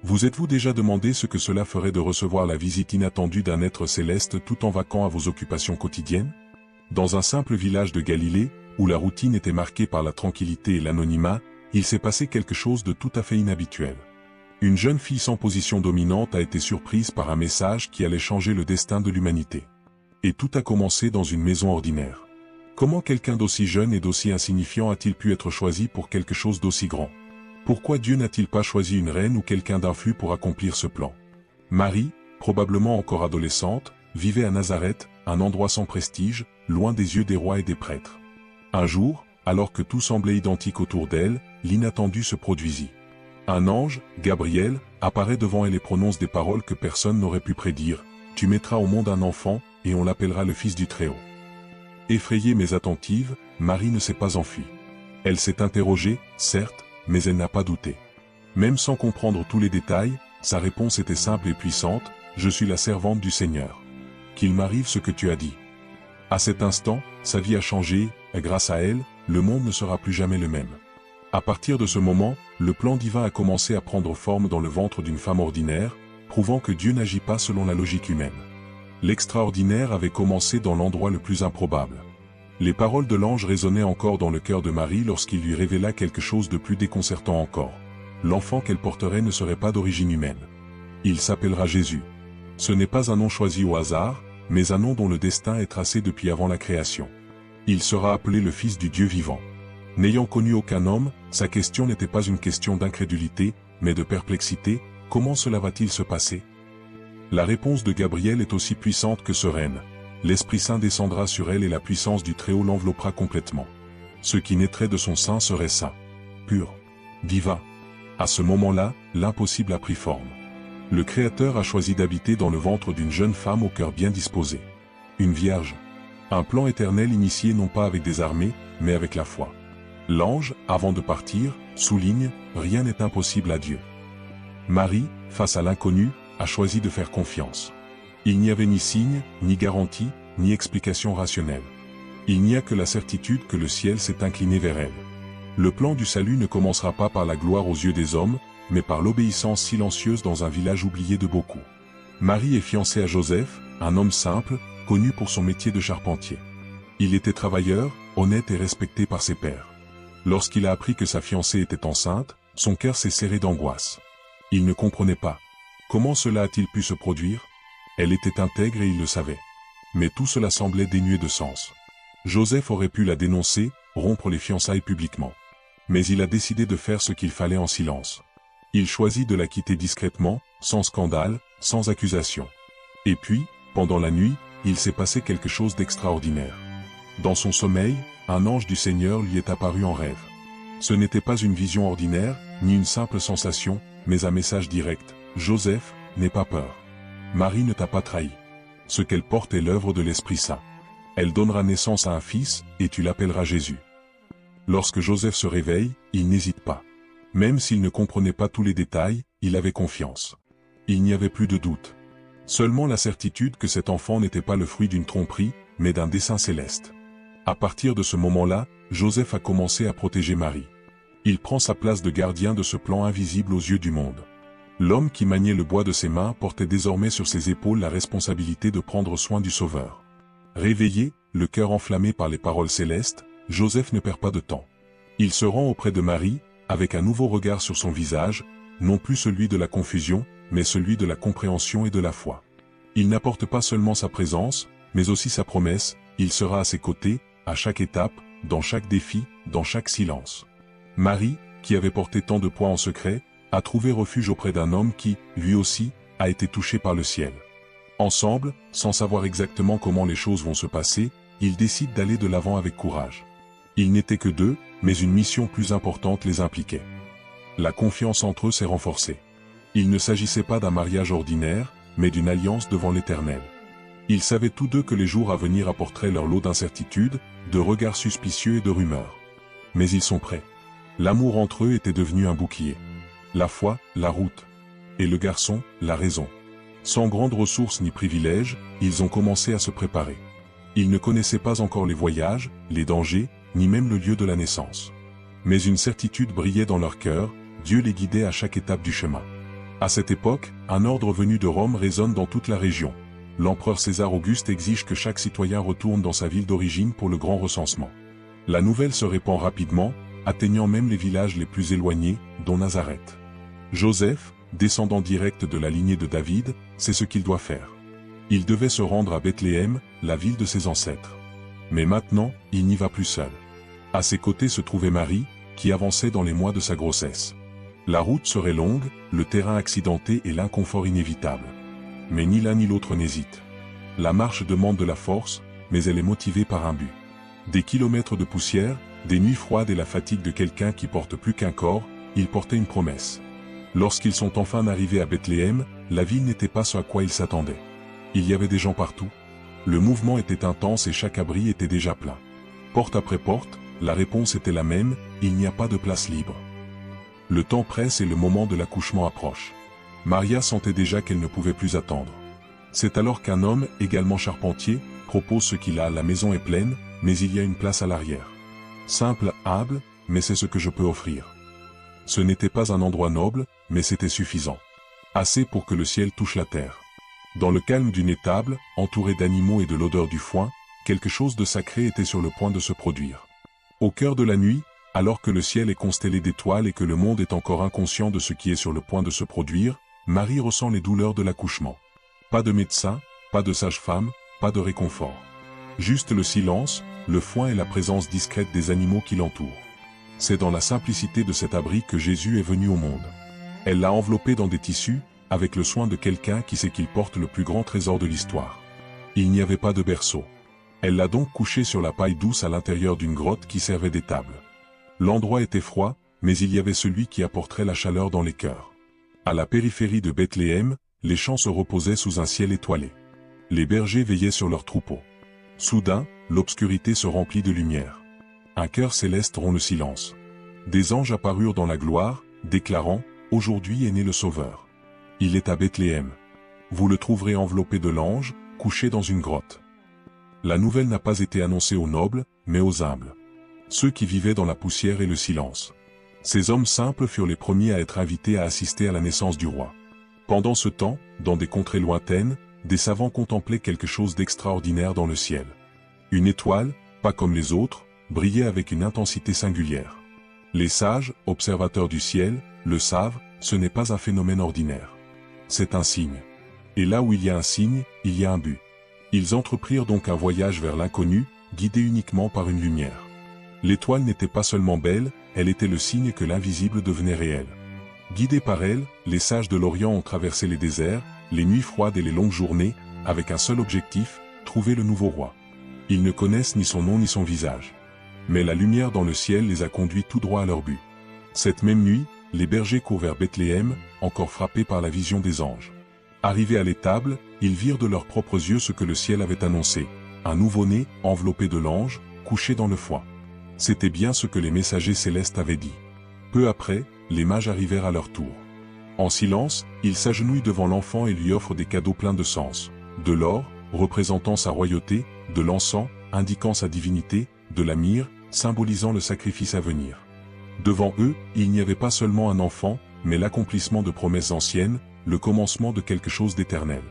Vous êtes-vous déjà demandé ce que cela ferait de recevoir la visite inattendue d'un être céleste tout en vaquant à vos occupations quotidiennes? Dans un simple village de Galilée, où la routine était marquée par la tranquillité et l'anonymat, il s'est passé quelque chose de tout à fait inhabituel. Une jeune fille sans position dominante a été surprise par un message qui allait changer le destin de l'humanité. Et tout a commencé dans une maison ordinaire. Comment quelqu'un d'aussi jeune et d'aussi insignifiant a-t-il pu être choisi pour quelque chose d'aussi grand? Pourquoi Dieu n'a-t-il pas choisi une reine ou quelqu'un d'influent pour accomplir ce plan? Marie, probablement encore adolescente, vivait à Nazareth, un endroit sans prestige, loin des yeux des rois et des prêtres. Un jour, alors que tout semblait identique autour d'elle, l'inattendu se produisit. Un ange, Gabriel, apparaît devant elle et prononce des paroles que personne n'aurait pu prédire. « Tu mettras au monde un enfant, et on l'appellera le Fils du Très-Haut. » Effrayée mais attentive, Marie ne s'est pas enfuie. Elle s'est interrogée, certes, mais elle n'a pas douté. Même sans comprendre tous les détails, sa réponse était simple et puissante, « Je suis la servante du Seigneur. Qu'il m'arrive ce que tu as dit. » À cet instant, sa vie a changé, et grâce à elle, le monde ne sera plus jamais le même. À partir de ce moment, le plan divin a commencé à prendre forme dans le ventre d'une femme ordinaire, prouvant que Dieu n'agit pas selon la logique humaine. L'extraordinaire avait commencé dans l'endroit le plus improbable. Les paroles de l'ange résonnaient encore dans le cœur de Marie lorsqu'il lui révéla quelque chose de plus déconcertant encore. L'enfant qu'elle porterait ne serait pas d'origine humaine. Il s'appellera Jésus. Ce n'est pas un nom choisi au hasard, mais un nom dont le destin est tracé depuis avant la création. Il sera appelé le Fils du Dieu vivant. N'ayant connu aucun homme, sa question n'était pas une question d'incrédulité, mais de perplexité. Comment cela va-t-il se passer? La réponse de Gabriel est aussi puissante que sereine. L'Esprit Saint descendra sur elle et la puissance du Très-Haut l'enveloppera complètement. Ce qui naîtrait de son sein serait saint, pur, divin. À ce moment-là, l'impossible a pris forme. Le Créateur a choisi d'habiter dans le ventre d'une jeune femme au cœur bien disposé. Une vierge. Un plan éternel initié non pas avec des armées, mais avec la foi. L'ange, avant de partir, souligne « Rien n'est impossible à Dieu ». Marie, face à l'inconnu, a choisi de faire confiance. Il n'y avait ni signe, ni garantie, ni explication rationnelle. Il n'y a que la certitude que le ciel s'est incliné vers elle. Le plan du salut ne commencera pas par la gloire aux yeux des hommes, mais par l'obéissance silencieuse dans un village oublié de beaucoup. Marie est fiancée à Joseph, un homme simple, connu pour son métier de charpentier. Il était travailleur, honnête et respecté par ses pairs. Lorsqu'il a appris que sa fiancée était enceinte, son cœur s'est serré d'angoisse. Il ne comprenait pas. Comment cela a-t-il pu se produire? Elle était intègre et il le savait. Mais tout cela semblait dénué de sens. Joseph aurait pu la dénoncer, rompre les fiançailles publiquement. Mais il a décidé de faire ce qu'il fallait en silence. Il choisit de la quitter discrètement, sans scandale, sans accusation. Et puis, pendant la nuit, il s'est passé quelque chose d'extraordinaire. Dans son sommeil, un ange du Seigneur lui est apparu en rêve. Ce n'était pas une vision ordinaire, ni une simple sensation, mais un message direct. « Joseph, n'aie pas peur. Marie ne t'a pas trahi. Ce qu'elle porte est l'œuvre de l'Esprit Saint. Elle donnera naissance à un fils, et tu l'appelleras Jésus. » Lorsque Joseph se réveille, il n'hésite pas. Même s'il ne comprenait pas tous les détails, il avait confiance. Il n'y avait plus de doute. Seulement la certitude que cet enfant n'était pas le fruit d'une tromperie, mais d'un dessein céleste. À partir de ce moment-là, Joseph a commencé à protéger Marie. Il prend sa place de gardien de ce plan invisible aux yeux du monde. L'homme qui maniait le bois de ses mains portait désormais sur ses épaules la responsabilité de prendre soin du Sauveur. Réveillé, le cœur enflammé par les paroles célestes, Joseph ne perd pas de temps. Il se rend auprès de Marie, avec un nouveau regard sur son visage, non plus celui de la confusion, mais celui de la compréhension et de la foi. Il n'apporte pas seulement sa présence, mais aussi sa promesse, il sera à ses côtés, à chaque étape, dans chaque défi, dans chaque silence. Marie, qui avait porté tant de poids en secret, a trouvé refuge auprès d'un homme qui, lui aussi, a été touché par le ciel. Ensemble, sans savoir exactement comment les choses vont se passer, ils décident d'aller de l'avant avec courage. Ils n'étaient que deux, mais une mission plus importante les impliquait. La confiance entre eux s'est renforcée. Il ne s'agissait pas d'un mariage ordinaire, mais d'une alliance devant l'Éternel. Ils savaient tous deux que les jours à venir apporteraient leur lot d'incertitudes, de regards suspicieux et de rumeurs. Mais ils sont prêts. L'amour entre eux était devenu un bouclier. La foi, la route. Et le garçon, la raison. Sans grandes ressources ni privilèges, ils ont commencé à se préparer. Ils ne connaissaient pas encore les voyages, les dangers, ni même le lieu de la naissance. Mais une certitude brillait dans leur cœur, Dieu les guidait à chaque étape du chemin. À cette époque, un ordre venu de Rome résonne dans toute la région. L'empereur César Auguste exige que chaque citoyen retourne dans sa ville d'origine pour le grand recensement. La nouvelle se répand rapidement, atteignant même les villages les plus éloignés, dont Nazareth. Joseph, descendant direct de la lignée de David, c'est ce qu'il doit faire. Il devait se rendre à Bethléem, la ville de ses ancêtres. Mais maintenant, il n'y va plus seul. À ses côtés se trouvait Marie, qui avançait dans les mois de sa grossesse. La route serait longue, le terrain accidenté et l'inconfort inévitable. Mais ni l'un ni l'autre n'hésite. La marche demande de la force, mais elle est motivée par un but. Des kilomètres de poussière, des nuits froides et la fatigue de quelqu'un qui porte plus qu'un corps, il portait une promesse. Lorsqu'ils sont enfin arrivés à Bethléem, la ville n'était pas ce à quoi ils s'attendaient. Il y avait des gens partout. Le mouvement était intense et chaque abri était déjà plein. Porte après porte, la réponse était la même, il n'y a pas de place libre. Le temps presse et le moment de l'accouchement approche. Maria sentait déjà qu'elle ne pouvait plus attendre. C'est alors qu'un homme, également charpentier, propose ce qu'il a, la maison est pleine, mais il y a une place à l'arrière. Simple, humble, mais c'est ce que je peux offrir. Ce n'était pas un endroit noble, mais c'était suffisant. Assez pour que le ciel touche la terre. Dans le calme d'une étable, entourée d'animaux et de l'odeur du foin, quelque chose de sacré était sur le point de se produire. Au cœur de la nuit, alors que le ciel est constellé d'étoiles et que le monde est encore inconscient de ce qui est sur le point de se produire, Marie ressent les douleurs de l'accouchement. Pas de médecin, pas de sage-femme, pas de réconfort. Juste le silence, le foin et la présence discrète des animaux qui l'entourent. C'est dans la simplicité de cet abri que Jésus est venu au monde. Elle l'a enveloppé dans des tissus, avec le soin de quelqu'un qui sait qu'il porte le plus grand trésor de l'histoire. Il n'y avait pas de berceau. Elle l'a donc couché sur la paille douce à l'intérieur d'une grotte qui servait d'étable. L'endroit était froid, mais il y avait celui qui apporterait la chaleur dans les cœurs. À la périphérie de Bethléem, les champs se reposaient sous un ciel étoilé. Les bergers veillaient sur leurs troupeaux. Soudain, l'obscurité se remplit de lumière. Un cœur céleste rompt le silence. Des anges apparurent dans la gloire, déclarant « Aujourd'hui est né le Sauveur. Il est à Bethléem. Vous le trouverez enveloppé de l'ange, couché dans une grotte. » La nouvelle n'a pas été annoncée aux nobles, mais aux humbles. Ceux qui vivaient dans la poussière et le silence. Ces hommes simples furent les premiers à être invités à assister à la naissance du roi. Pendant ce temps, dans des contrées lointaines, des savants contemplaient quelque chose d'extraordinaire dans le ciel. Une étoile, pas comme les autres, brillait avec une intensité singulière. Les sages, observateurs du ciel, le savent, ce n'est pas un phénomène ordinaire. C'est un signe. Et là où il y a un signe, il y a un but. Ils entreprirent donc un voyage vers l'inconnu, guidés uniquement par une lumière. L'étoile n'était pas seulement belle, elle était le signe que l'invisible devenait réel. Guidés par elle, les sages de l'Orient ont traversé les déserts, les nuits froides et les longues journées, avec un seul objectif, trouver le nouveau roi. Ils ne connaissent ni son nom ni son visage. Mais la lumière dans le ciel les a conduits tout droit à leur but. Cette même nuit, les bergers courent vers Bethléem, encore frappés par la vision des anges. Arrivés à l'étable, ils virent de leurs propres yeux ce que le ciel avait annoncé, un nouveau-né, enveloppé de l'ange, couché dans le foin. C'était bien ce que les messagers célestes avaient dit. Peu après, les mages arrivèrent à leur tour. En silence, ils s'agenouillent devant l'enfant et lui offrent des cadeaux pleins de sens. De l'or, représentant sa royauté, de l'encens, indiquant sa divinité, de la myrrhe, symbolisant le sacrifice à venir. Devant eux, il n'y avait pas seulement un enfant, mais l'accomplissement de promesses anciennes, le commencement de quelque chose d'éternel.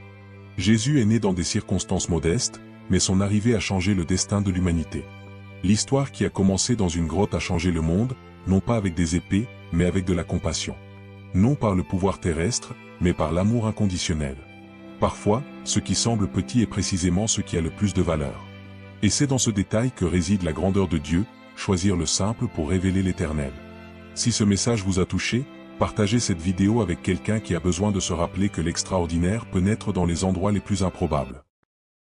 Jésus est né dans des circonstances modestes, mais son arrivée a changé le destin de l'humanité. L'histoire qui a commencé dans une grotte a changé le monde, non pas avec des épées, mais avec de la compassion. Non par le pouvoir terrestre, mais par l'amour inconditionnel. Parfois, ce qui semble petit est précisément ce qui a le plus de valeur. Et c'est dans ce détail que réside la grandeur de Dieu, choisir le simple pour révéler l'éternel. Si ce message vous a touché, partagez cette vidéo avec quelqu'un qui a besoin de se rappeler que l'extraordinaire peut naître dans les endroits les plus improbables.